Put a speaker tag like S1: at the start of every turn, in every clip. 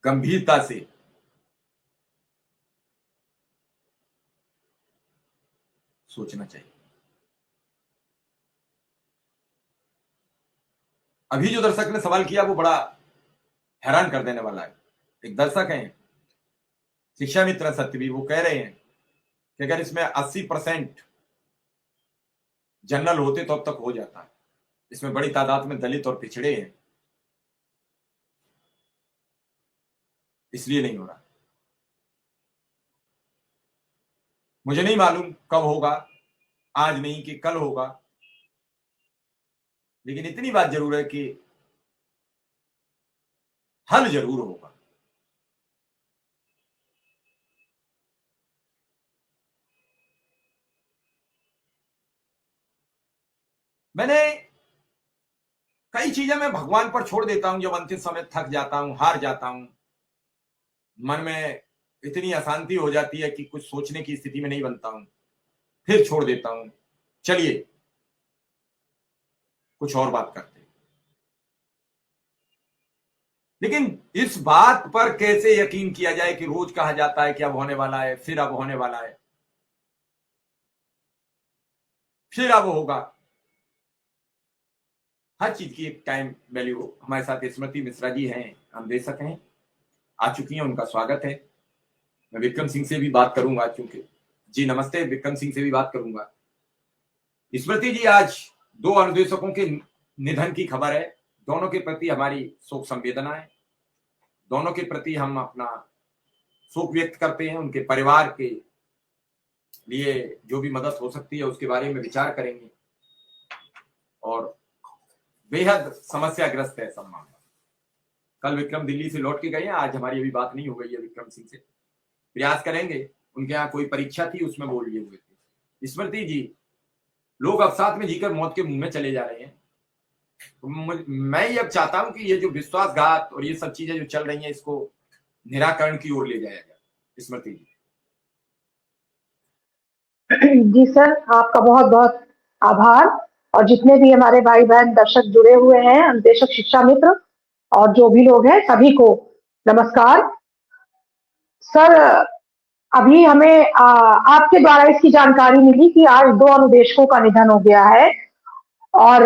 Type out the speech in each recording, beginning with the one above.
S1: गंभीरता से सोचना चाहिए। अभी जो दर्शक ने सवाल किया वो बड़ा हैरान कर देने वाला है। एक दर्शक हैं शिक्षा मित्र सत्यवी, वो कह रहे हैं कि अगर इसमें 80% जनरल होते तो अब तक हो जाता है। इसमें बड़ी तादाद में दलित और पिछड़े हैं, इसलिए नहीं हो रहा। मुझे नहीं मालूम कब होगा, आज नहीं कि कल होगा, लेकिन इतनी बात जरूर है कि हल जरूर होगा। मैंने कई चीजें मैं भगवान पर छोड़ देता हूं जब अंतिम समय थक जाता हूं, हार जाता हूं, मन में इतनी अशांति हो जाती है कि कुछ सोचने की स्थिति में नहीं बनता हूं, फिर छोड़ देता हूं। चलिए कुछ और बात करते हैं। लेकिन इस बात पर कैसे यकीन किया जाए कि रोज कहा जाता है कि अब होने वाला है, फिर अब होने वाला है, फिर अब होगा। हर चीज की एक टाइम वैल्यू हो। हमारे साथ स्मृति मिश्रा जी हैं, हम देशक हैं, आ चुकी हैं, उनका स्वागत है। मैं विक्रम सिंह से भी बात करूंगा, चूंकि जी नमस्ते, विक्रम सिंह से भी बात करूंगा। स्मृति जी, आज दो अनुदेशकों के निधन की खबर है। दोनों के प्रति हमारी शोक संवेदना है, दोनों के प्रति हम अपना शोक व्यक्त करते हैं। उनके परिवार के लिए जो भी मदद हो सकती है उसके बारे में विचार करेंगे। और बेहद समस्याग्रस्त है सब मामला। कल विक्रम दिल्ली से लौट के गए हैं, आज हमारी अभी बात नहीं हो गई है विक्रम सिंह से। प्रयास करेंगे, उनके यहाँ कोई परीक्षा थी उसमें बोल लिए हुए थे। स्मृति जी, लोग अवसाद में जीकर मौत के मुंह में चले जा रहे हैं। तो मैं ये अब चाहता हूं कि ये जो विश्वासघात और ये सब चीजें जो चल रही हैं इसको निराकरण की ओर ले जाया जाए। स्मृति जी।
S2: जी सर, आपका बहुत बहुत आभार। और जितने भी हमारे भाई बहन दर्शक जुड़े हुए हैं, अनुदेशक शिक्षा मित्र और जो भी लोग हैं, सभी को नमस्कार। सर, अभी हमें आपके द्वारा इसकी जानकारी मिली कि आज दो अनुदेशकों का निधन हो गया है। और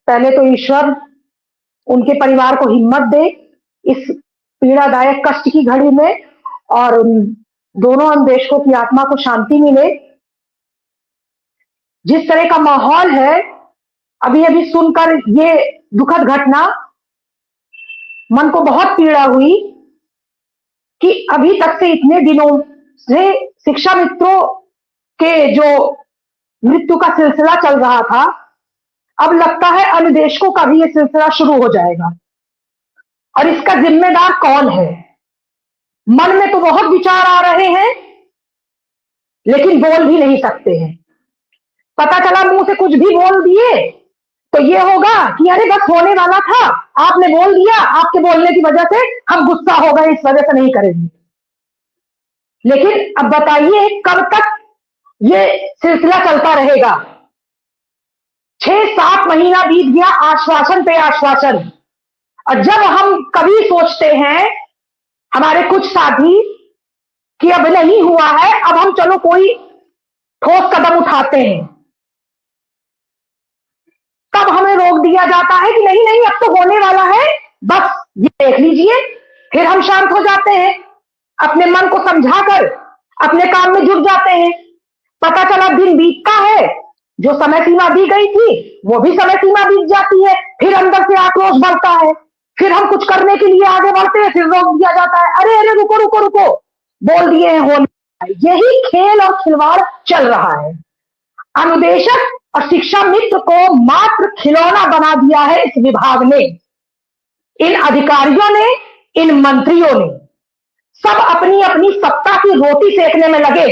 S2: पहले तो ईश्वर उनके परिवार को हिम्मत दे इस पीड़ादायक कष्ट की घड़ी में, और उन दोनों अनुदेशकों की आत्मा को शांति मिले। जिस तरह का माहौल है अभी अभी सुनकर ये दुखद घटना, मन को बहुत पीड़ा हुई कि अभी तक से इतने दिनों से शिक्षा मित्रों के जो मृत्यु का सिलसिला चल रहा था, अब लगता है अनुदेशकों का भी ये सिलसिला शुरू हो जाएगा। और इसका जिम्मेदार कौन है? मन में तो बहुत विचार आ रहे हैं, लेकिन बोल भी नहीं सकते हैं। पता चला मुंह से कुछ भी बोल दिए तो ये होगा कि अरे बस होने वाला था, आपने बोल दिया, आपके बोलने की वजह से हम गुस्सा हो गए, इस वजह से नहीं करेंगे। लेकिन अब बताइए कब तक ये सिलसिला चलता रहेगा? 6-7 महीना बीत गया आश्वासन पे आश्वासन। और जब हम कभी सोचते हैं हमारे कुछ साथी कि अब नहीं हुआ है, अब हम चलो कोई ठोस कदम उठाते हैं, तब हमें रोक दिया जाता है कि नहीं नहीं, अब तो होने वाला है, बस ये देख लीजिए। फिर हम शांत हो जाते हैं, अपने मन को समझाकर अपने काम में जुट जाते हैं। पता चला दिन बीतता है, जो समय सीमा दी गई थी वो भी समय सीमा बीत जाती है, फिर अंदर से आक्रोश बढ़ता है, फिर हम कुछ करने के लिए आगे बढ़ते हैं, फिर रोक दिया जाता है, अरे अरे रुको रुको रुको, बोल दिए हैं होने। यही खेल और खिलवाड़ चल रहा है। अनुदेशक और शिक्षा मित्र को मात्र खिलौना बना दिया है इस विभाग ने, इन अधिकारियों ने, इन मंत्रियों ने। सब अपनी अपनी सत्ता की रोटी सेकने में लगे।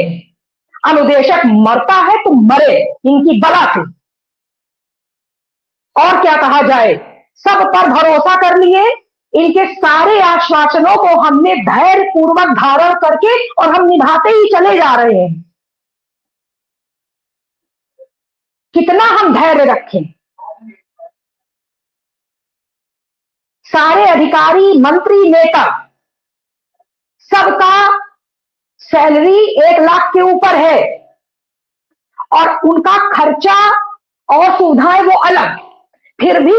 S2: अनुदेशक मरता है तो मरे इनकी बला से, और क्या कहा जाए। सब पर भरोसा कर लिए, इनके सारे आश्वासनों को हमने धैर्य पूर्वक धारण करके और हम निभाते ही चले जा रहे हैं। कितना हम धैर्य रखें? सारे अधिकारी, मंत्री, नेता सबका सैलरी 1 लाख के ऊपर है और उनका खर्चा और सुविधाएं वो अलग, फिर भी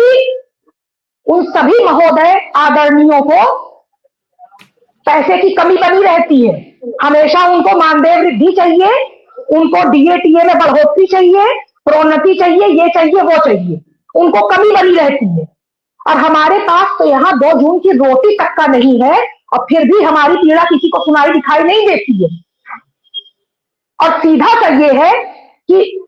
S2: उन सभी महोदय आदरणीयों को पैसे की कमी बनी रहती है। हमेशा उनको मानदेय वृद्धि चाहिए, उनको डीएटीए में बढ़ोतरी चाहिए, प्रोन्नति चाहिए, ये चाहिए वो चाहिए, उनको कमी बनी रहती है। और हमारे पास तो यहां 2 जून की रोटी तक का नहीं है और फिर भी हमारी पीड़ा किसी को सुनाई दिखाई नहीं देती है। और सीधा सा ये है कि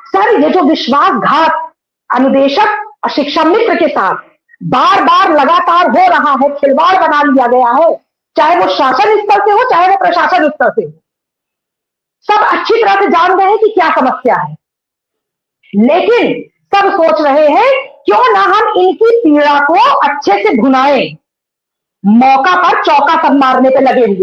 S2: सर, ये जो विश्वासघात अनुदेशक और शिक्षा मित्र के साथ बार बार लगातार हो रहा है, खिलवाड़ बना लिया गया है, चाहे वो शासन स्तर से हो चाहे वो प्रशासन स्तर से हो, सब अच्छी तरह से जान रहे हैं कि क्या समस्या है, लेकिन सब सोच रहे हैं क्यों ना हम इनकी पीड़ा को अच्छे से भुनाएं, मौका पर चौका सब मारने पे लगे हुए।